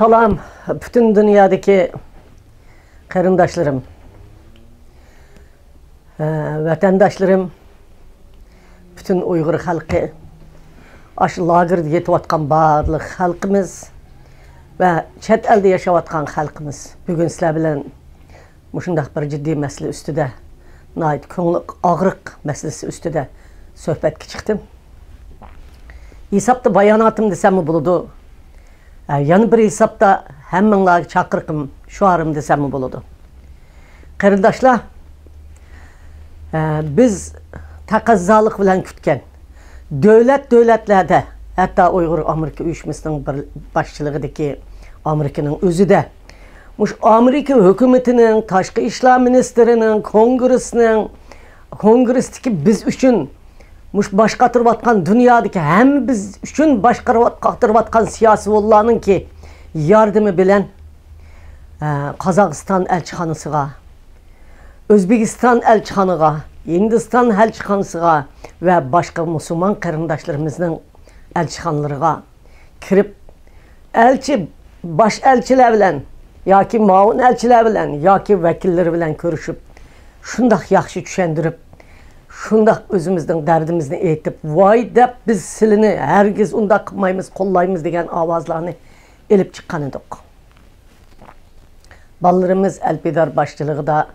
Salam bütün dünyadaki karındaşlarım, vatandaşlarım, bütün Uygur halkı, aşı lagerda yetiyotgan barlıq halkımız ve chet elde yaşayotgan halkımız. Bugün sizler bilen muşundaq bir ciddi mesele üstüde, nait ko'ngli ağrık meselesi üstüde söhbetke çıktım. Hesapta bayanatım desem mi buludu? Yani bir hesapta hemmenlarga çakırkım, şuarım desem mi buludu? Karındaşlar, biz takazzalık bilen kütken, devletlerde, hatta Uygur Amerika uyuşmasının başçılığındaki Amerika'nın özü de, muş Amerika hükümetinin, Taşkı İşler Ministerinin, Kongresteki biz üçün, muş başqatırvatkan dünyadaki hem biz üçün başqatırvatkan siyasi oğullarının ki yardımı bilen Kazakistan elçixanasıga, Özbekistan elçixanıga, Hindistan elçixanasıga ve başka Müslüman karındaşlarımızın elçixanalarıga kirip baş elçiler bilen, ya ki maun elçiler bilen, ya ki vekilleri bilen görüşüp, şundaq yaxşı düşendirip, şundaq özümüzden derdimizni eytip, vay dep biz silini hergiz unda kılmayımız, kollayımız degen avazlarını elip çıkan edik. Ballarımız elbidar başçılığı da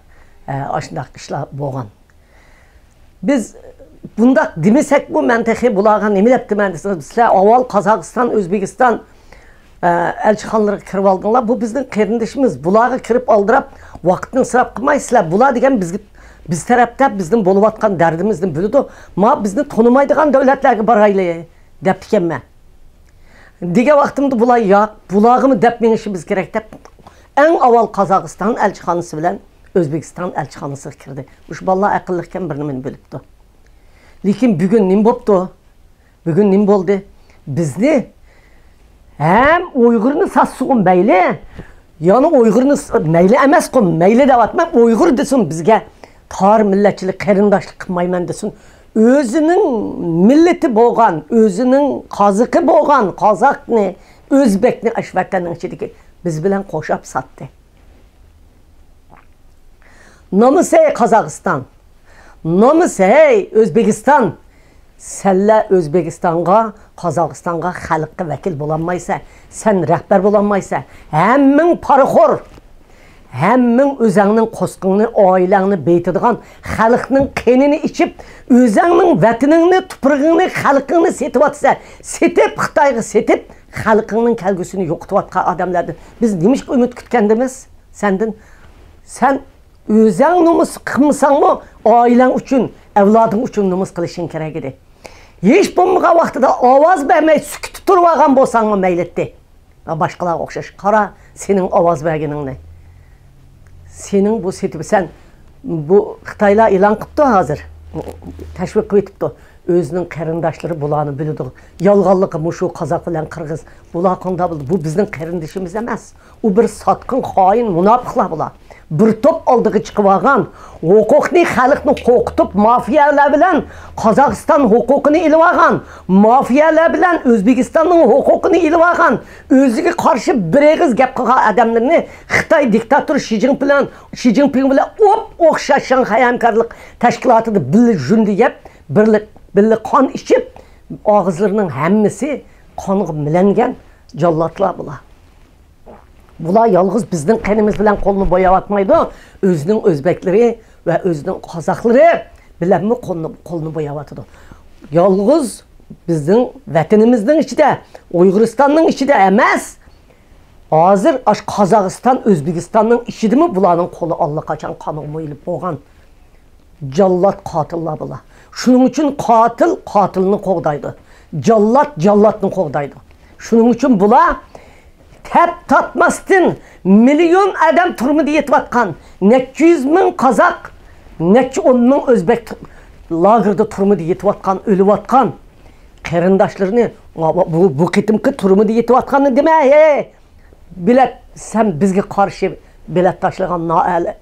aşındaq işler boğan. Biz bundaq demesek bu menteqi bulağa nemi depti mendesiniz? Sizler aval Kazakistan, Özbekistan elçixanaları kirip aldınlar. Bu bizden kardeşimiz. Bulağa kirip aldırap, vaktini sırap kılmayı sizler. Bula degen biz tarafta bizden boluvatkan derdimizden bölüdü. Ma bizni tanımaydıgan devletlerge baraylı deptiken me. Dige vaktimde bulağımı depmeyin işi biz gerek dep. En aval Kazakistan elçixanası bilen Özbekistan elçixanası kirdi. Uş balla akıllıkken birini men bölüptü. Lekin bugün nim boptu? Bugün nim boldu? Bizni hem Uygur'unu satsıqın beyli, yani Uygur'unu meyli emes qın, meyli devatmam, Uygur desin bizge. Tar milletçilik, karındaşlık kılmayman desin. Özünün milleti boğan, özünün kazıkı boğan, Kazak ne, Özbek ne, aşvakanın içindeki biz bilen koşap sattı. Namusey Kazakistan, namusey Özbekistan, selle Özbekistan'a, Kazakistan'a halkı vekil bulanmaysa, sen rehber bulanmaysa, hemmin parxor, hemmin özəngnin qosqını, ailəni beytidigan, xalqının qenini içip, özəngnin vətinini, tuprığını, xalqını setip atsa, setip, Xitayğı setip, xalqının kəlgüsünü yoxtup atqa adamlardır. Biz demiş ümit kütkendimiz senden? Sen özəng numus qımısan mı, ailen üçün, evladın üçün numus qılışın kerek idi. Hiç bulmuğa vaxtıda avaz vermeyi sükütü turvağan bolsan mı meyletti? Başqalar oxşaş, qara senin avaz verginin ne? Senin bu setibi, sen bu Xitayla ilan qıptı hazır. Təşvik qıytıptı. Özünün karındaşları bulağını bilirdi. Yalğallıqı, muşu, Kazak bilen Kırgız bulağında bildi. Bu bizden karındaşımız emez. O bir satkın, hain, münafıqlar bula. Bir top aldığı çıkıvağan, hukukni, xalqni qoqutup, mafiyalar bilen Kazakistan hukukunu ilivağan, mafiyalar bilen Özbekistan'ın hukukunu ilivağan, özüge karşı bireğiz gep qıqa adamlarını Xitay diktatörü Xi Jinping bilen oxşaşan hayamkarlık teşkilatıdır, birlik jündü yep, birlik kan içip, ağızlarının hemmisi kanığı milengen callatlar bula. Bula yalğız bizden qenimiz bilen kolunu boyavatmaydı, özünün Özbekleri ve özünün Kazakları bilen mi kolunu boyavatıdı. Yalğız bizden vatanimizden içinde, Uyguristan'ın içinde emez. Hazır Kazakistan, Özbekistan'ın içinde mi bulanın kolu Allah kaçan kanımı ilip boğan callat katıllar bula. Şunun için katil katilini kovdaydı. Callat callatını kovdaydı. Şunun için bula tep tatmastın milyon adam turmu diye yetvatkan. 200 bin Kazak, 10 bin Özbek lagerda turmu diye yetvatkan, ölüvatkan. Karındaşlarını bu kitimki turmu diye yetvatkanı deme. Bilet sen bizge karşı bilet taşlayan nael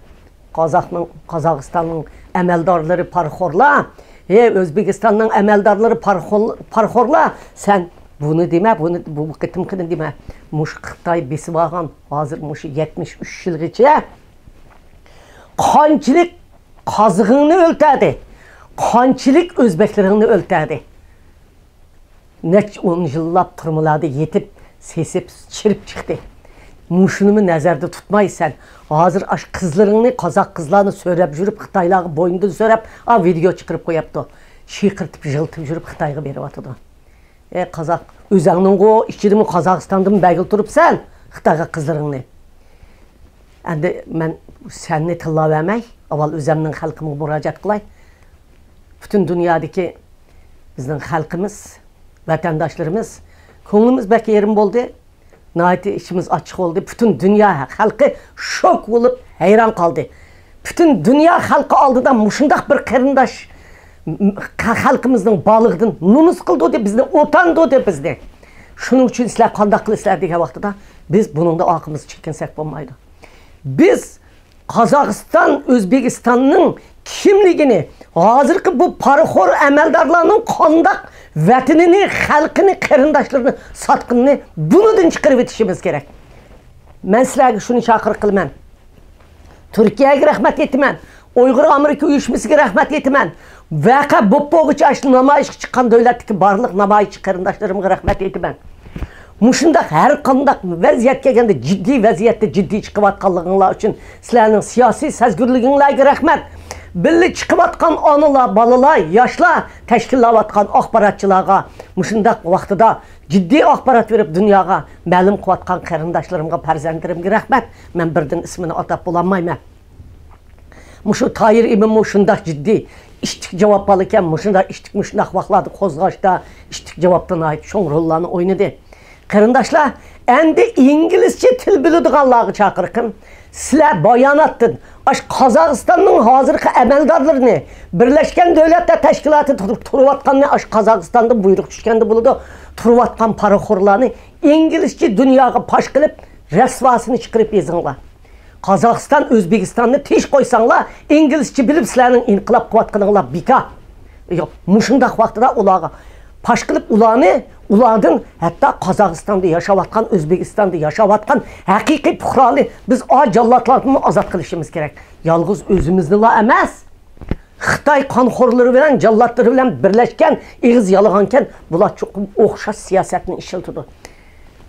Kazakistan'ın emeldarları parxorla, Özbekistan'ın emeldarları parxorla, sen Bunu deme, bu kıtımkını deme. Muş Xitay besip algan, hazır muş 73 yılgacha qanchalik qazığını öltədi, qanchalik özbeklerini öltədi. Neç 10 yıllap turmuladı, yetip, sesip, çirip çıktı. Muşunumu nəzərdə tutmaysan, hazır aş kızlarını, Kazak kızlarını söylep jürüp, Xitaylağı boyunda söylep, video çıkırıp koyaptı. Şiqırtıp, jıltıp jürüp Xitayga berip atıdı. Kazak, özəңnin o, işçidimi Kazakistan'da bəgil turup sen, Xitayga kızlarını. Endi ben seni tılla vermek, aval özəmnin xalqımı müracaat qılay. Bütün dünyadaki bizden xalqımız, vatandaşlarımız, konuğumuz belki yerim oldu. Nəhayət işimiz açıq oldu. Bütün dünya xalqı şok olup heyran kaldı. Bütün dünya xalqı aldıdan muşundaq bir qərındaş xalqımızın balığıdın numus qıldı o de bizde, otandı o de bizde. Şunun için sizler qandaqlı sizler degen vaxtıda biz bunun da akımızı çekinsek olmaydı. Biz Kazakistan, Özbekistan'ın kimligini, hazırki bu parıxor əməldarlarının qandaq vətənini, xalqını, qərındaşlarını, satqınını bunun çıqırıb etişimiz gerek. Mən sizlərə şunu çağırıq qılmən. Türkiye'ye rəhmət etmən. Uyghur Amerika uyuşmasıga rəhmət etmən. Vəqa boppoğucu açlı namayış çıqqan dövlətdeki barlıq namayış qərındaşlarımıza rəhmət etmən. Muşundaq hər qandaq vəziyyət gəlgəndə ciddi vəziyyətdə ciddi çıxıb atqanlığınlar üçün sizlərin siyasi səzgürlüyünlərə rəhmət. Billi çıkıp atkan anılar, balılar, yaşlar təşkillab atkan axbaratçılarga, muşundaq vaxtıda ciddi axbarat verip dünyaya məlum qıvatqan qərındaşlarımga, pərzəndirimga rəhmət. Mən birdən ismini atap bulanmayım. Muşu Tahir İbn muşundaq ciddi iştik cevap alırken muşundaq iştik muşundaq vaxtladı qozğaçda iştik cevaptan ait çoğun rollarını oynadı. Qərındaşlar, endi İngilizce til biladiganlarga çağırıqım. Sizler bayanatdın. Kazakistan'ın hazırki əməldarlarını, Birleşken Devletler Teşkilatı turup atqanını, Kazakistan'da buyruk düşkende buludu, turup atqan paraxorlarını İngilizce dünyaya paş qılıp, rəsvasını çıqırıp yazınlar. Kazakistan, Özbekistan'ı tiş koysanlar, İngilizce bilip sizlerin inqilab qıvatqınınlar bika. Yok, muşundaq vaxtıda ulağa paş qılıp uladın hatta Kazakistan'da yaşavatkan, Özbekistan'da yaşavatkan hakiki puhralı biz o jallatlarını azat kılışımız gerek. Yalğız özümüzünla emez. Xitay kanxorları veren, jallatları veren birleşken, ağız yalıganken bunlar çok oxşas siyasetini işiltidir.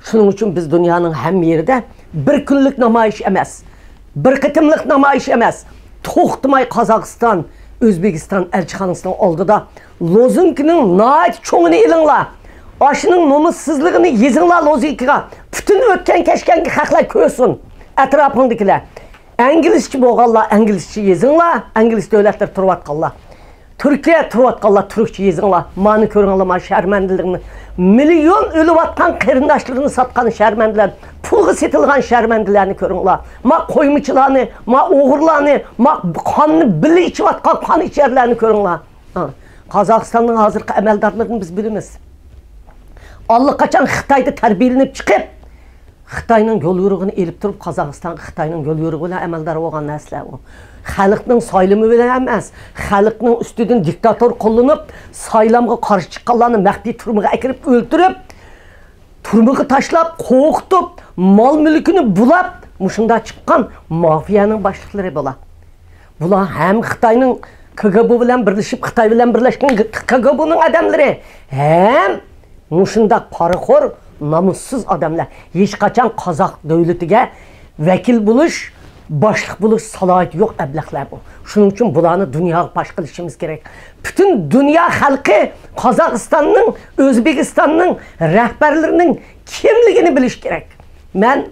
Şunun için biz dünyanın hem yerinde bir günlük namayış emez. Bir kıtımlık namayış emez. Toxtumay Kazakistan, Özbekistan elçixanasından oldu da Lozunkinin nait çoğunu ilinla. Aşının nomussuzluğunu yezinler Lozunk'a. Bütün ötken keşkenki xalqlar körsün. Etrafındakiler. İngilizce boğallar, İngilizce yezinler. İngiliz devletler turvatqallar. Türkiye turvatqallar, Türkçe yezinler. Mani körünler, şərməndilərini. Milyon ölüp atkan qərındaşlarını satqan şərməndilərini. Pulğu setilgan şərməndilərini körünler. Ma koymuçlarını, ma oğurlarını, ma kanını bili içip atkan kan içerlerini körünler. Kazakistan'ın hazırki əməldarlarını biz bilimiz. Allah kaçan Xitay'da terbiyelenip çıkıp Xitay'nın yol yürüğünü elip durup Kazakistan Xitay'nın yol yürüğüyle əməldar olan nəslə o. Xalqның saylımı bilen emas, xalqның üstüdün diktator kullanıp saylamğa karşı çıqqanlarını məxfi turmuğa ekirip öldürüp turmuğu taşlap, qoğuqtup, mal mülkünü bulap muşunda çıqqan mafiyanın başlıqları bola. Bunlar hem Xitay'nın KGB bilen birleşip Xitay bilen birleşken KGB'nın adamları hem muşunda paraxor, namussuz adamlar. Hiç kaçan Kazak devletine vekil buluş, başlık buluş salayeti yok əblaqlar bu. Şunun için bunları dünyaya baş qılışımız gerek. Bütün dünya halkı Kazakistan'ın, Özbekistan'ın rəhbərlərinin kimligini biliş gerek. Ben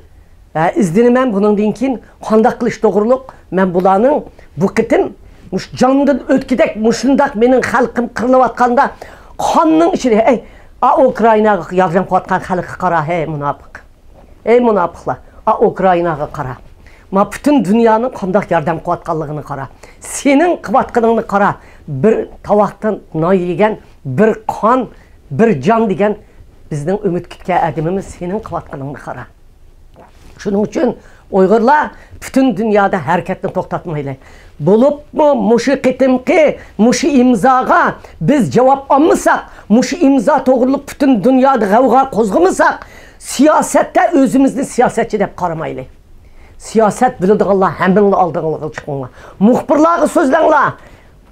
izlenimem bunun dinkin qandaq qılış doğruluk. Ben bunların bu kıtım candan ötkidek muşundaq menin halkım kırılıp atqanda kanının içine Ukrayna'ya yardım qıvatqan xalqı qara, hey münafık. Ey münafıqlar, Ukrayna'ya qara. Ma bütün dünyanın qandaq yardım qıvatqanlığını qara. Senin qıvatqanını qara. Bir tavaqdan nay yegen, bir kan, bir can degen bizden ümit kütke edimimiz senin qıvatqanını qara. Şunun için Uygurlar bütün dünyada hareketini toxtatmaylı. Bulup mu muşu qitimki, muşu imzaga biz cevap almasak, muşu imza doğruluk bütün dünyada gavga qozğamasak, siyasette özümüzni siyasetçi dep qaramaylı. Siyaset bildiğinler hemminle aldığınlığı çıkınlar. Muhbirlarga sözlenler.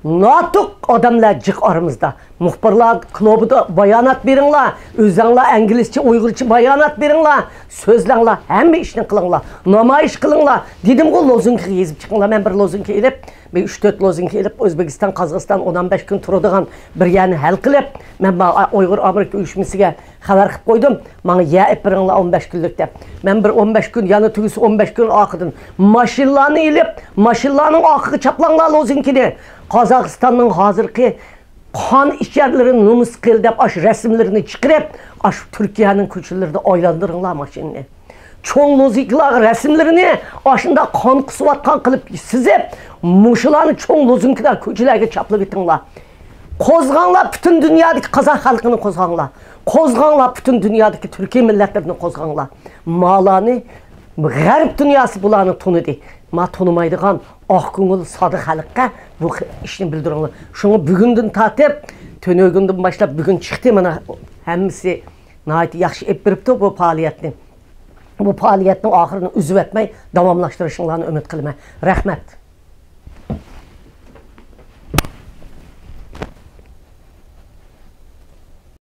Natuk adamlar cık aramızda. Muhbirlar klubuda bayanat berinler. Özlenler İngilizce, Uygurca bayanat berinler. Sözlenler. Hemme işini kılınlar. Namayış kılınlar. Dedim ki lozunki gezip çıkınlar. Ben bir lozunki edip, 3-4 lozunki edip, Özbekistan, Kazakistan 15 gün turadigan bir yani hal qilib, ben Uygur Amerika uyuşmasiga xabar qilib qo'ydim. Bana ya epirinlar 15 günlük deb. Ben bir 15 gün, yani tügüsü 15 gün akıdın. Maşinlarını elip, maşinlarının akığı çaplanlar lozunkini. Kazakistan'ın hazırki kan içerlerini numus qildep, aş resimlerini çıkarıp, aş Türkiye'nin köşelerinde oylandırınlar maşinini. Çoğun loziklar resimlerini aşında kan kusuvatkan kılıp sizip, muşularını çoğun lozunkiler köşelerine çaplı bitinler. Kozğanlar bütün dünyadaki Kazak halkını kozğanlar. Kozğanlar bütün dünyadaki Türkiye milletlerini kozğanlar. Malani Garip dünyası bulanı tonudu. Ma tonumaydıgan akıngıl sadık halkka bu işini bildirinler. Şunu bugünden tatip, tönögünden başlap bugün çıktı mana hemmisi nahayet yaxşı ep biripti bu faaliyetini. Bu faaliyetin ahırını üzüp etmey, davamlaştırışınlarını ümit kılmay. Rahmet.